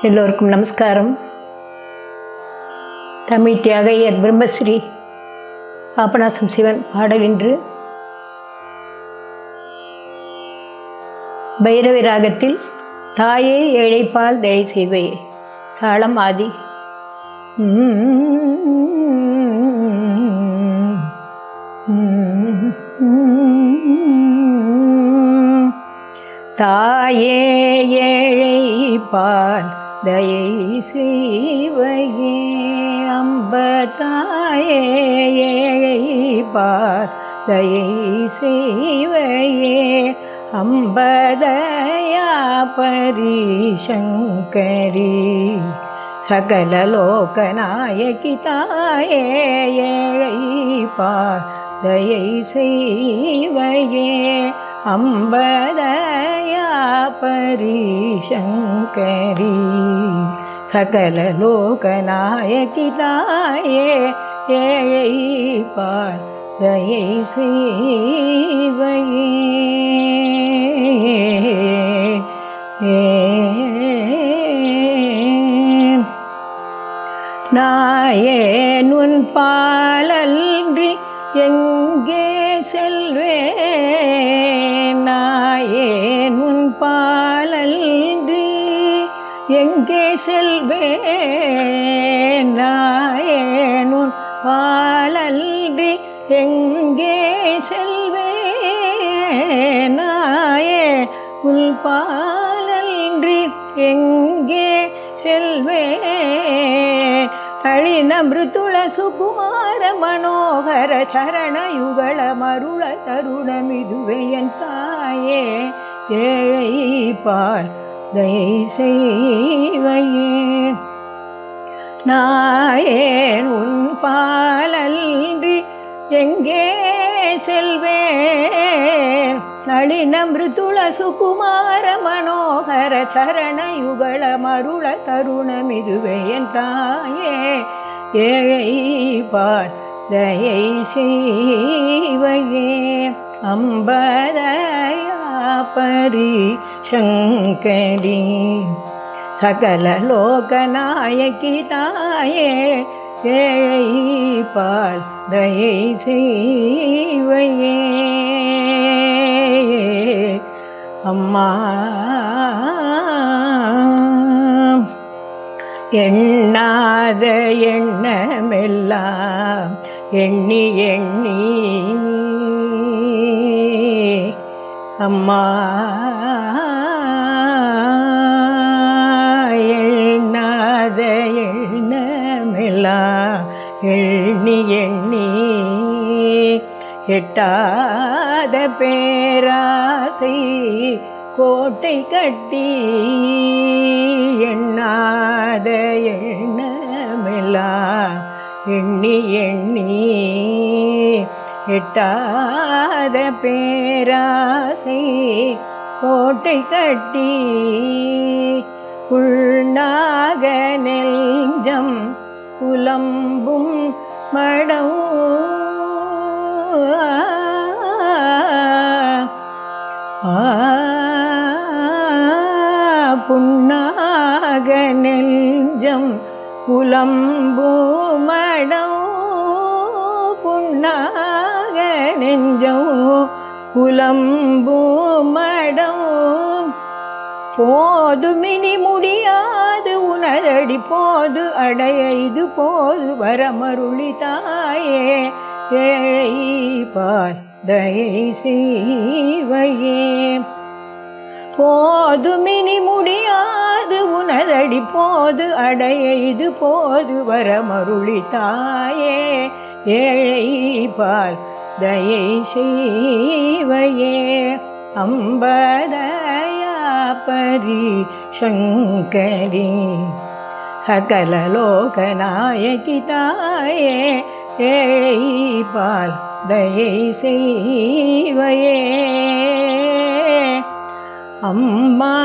எல்லோருக்கும் நமஸ்காரம். தமிழ் தியாகையர் பிரம்மஸ்ரீ பாபநாசம் சிவன் பாடல் இன்று பைரவி ராகத்தில் தாயே ஏழைப்பால் தயை செய்வையே. தாளம் ஆதி. தாயே ஏழைப்பால் தயை செய்வையே. அம்ப தாயே ஏழைப்பால் தயை செய்வையே. அம்பதயா பரிசங்கரி சகல லோகநாயகி தாயே ஏழைப்பால் தயை செய்வையே. அம்பதயா பரிசங்கரி சகல லோகநாயகி தாயே ஏழைப்பால் தயை செய்வையே. நாயேன் உன் பாலன்றி எங்கே செல்வேன். நாயேன் உன் பாலன்றி எங்கே செல்வேன். நாயேன் உன் பாலன்றி எங்கே செல்வேன். நாயேன் உன் பாலன்றி எங்கே செல்வேன். தழின மிருதுள சுகுமார மனோகர சரணயுகள மருள தருணமிதுவே என் தாயே ஏழைப்பால் தயை செய்வையே. நாயேன் உன் பாலன்றி எங்கே செல்வேன். நளின மிருதுள சுகுமார மனோகர சரணயுகள மருள தருணமிதுவே என் தாயே ஏழைப்பால் தயை செய்வையே. அம்பதயா பரிசங்கரி சகல லோகநாயகி தாயே ஏழைப்பால் தயை செய்வையே. அம்மா எண்ணாத எண்ணமெல்லாம் எண்ணி எண்ணி அம்மா எண்ணாத எண்ணமெல்லாம் எண்ணி எண்ணி எட்டாத பேராசை கோட்டை கட்டி எண்ணாத எண்ணமெல்லாம் எண்ணி எண்ணி எட்டாத பேராசை கோட்டை கட்டி உள்நாக நெஞ்சம் புலம்பும் மடம் புன்னாக நெஞ்சம் புலம்புமடம் புன்னாக நெஞ்சம் புலம்புமடம் போதுமினி முடியாது உனதடி போது அடைய இது போது வரமருளி தாயே ஏழைப்பால் தயை செய்வையே. போதுமினி முடியாது உனதடி போது அடைய இது போது வரமருளி தாயே ஏழைப்பால் தயை செய்வையே. அம்பதயா பரிசங்கரி சகல லோகநாயகி தாயே ஏழைப்பால் தயை செய்வையே. அம்மா